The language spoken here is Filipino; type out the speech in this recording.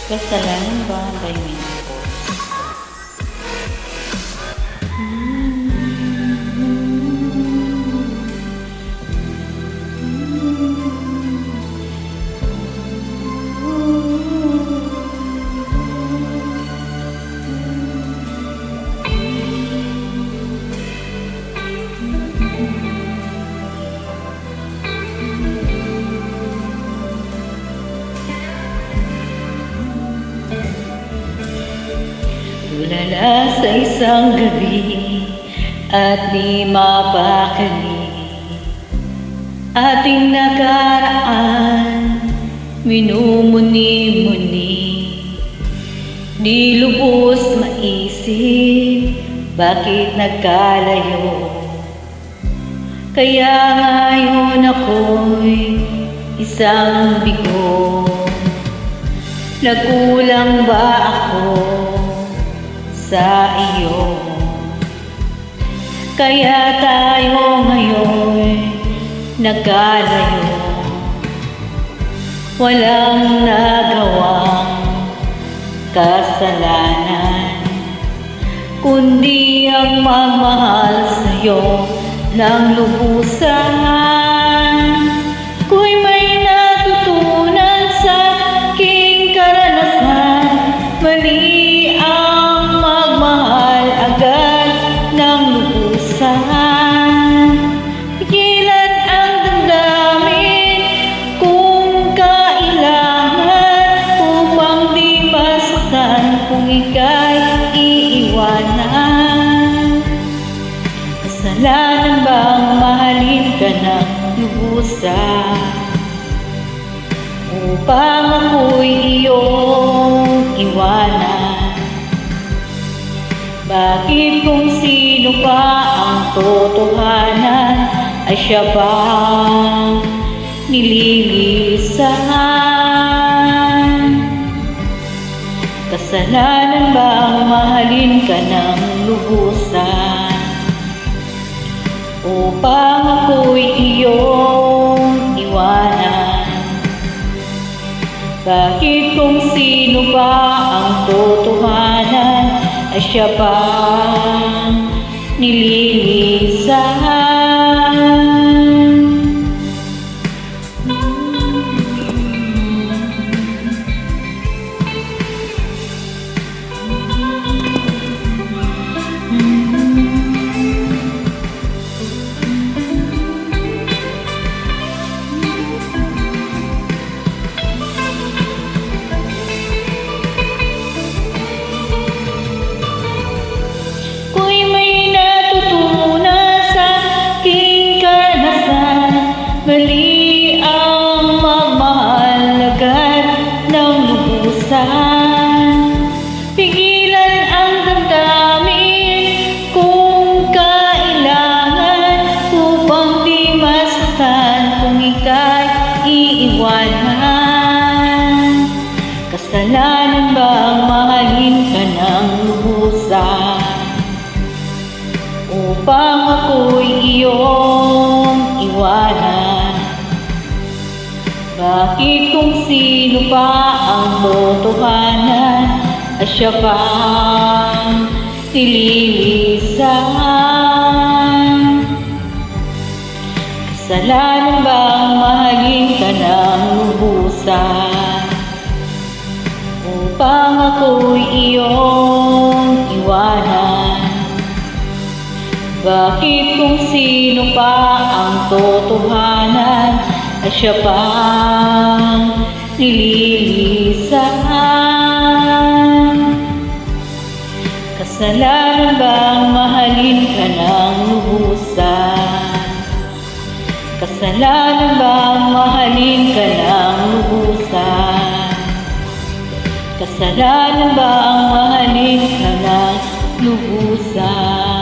Kasalanan ba by Menopause? Tulala sa isang gabi at di mapakali, ating nakaraan minumuni-muni. Di lubos maisip bakit nagkalayo, kaya ngayon ako'y isang bigo. Nagkulang ba ako sa iyo? Kaya tayo ngayon nagkalayo, walang nagawang kasalanan, kundi ang magmahal sa'yo ng lubusan. Kung may natutunan sa aking karanasan, mali ang magmahal agad ng lubusan. Pigilan ang damdamin kung kailangan, upang di masaktan kung ika'y iiwanan. Kasalanan bang mahalin ka ng lubusan, upang ako'y iyong iwanan? Bakit kung sino pa ang totohanan ay siya bang nililisan? Kasalanan bang mahalin ka ng lubusan, upang ako'y iyong iwanan? Bakit kung sino pa ang totohanan ay siya bang nililisan? Mali ang magmahal agad ng lubusan. Pigilan ang damdamin kung kailangan, upang di masaktan kung ika'y iiwanan. Kasalanan bang mahalin ka ng lubusan, upang ako'y iyong iwanan? Bakit kung sino pa ang totohanan ay siya bang nililisan? Kasalanan bang mahalin ka ng lubusan, upang ako'y iyong iwanan? Bakit kung sino pa ang totohanan ay siya bang nililisan? Kasalanan bang mahalin ka ng lubusan? Kasalanan bang mahalin ka ng lubusan? Kasalanan bang mahalin ka ng lubusan?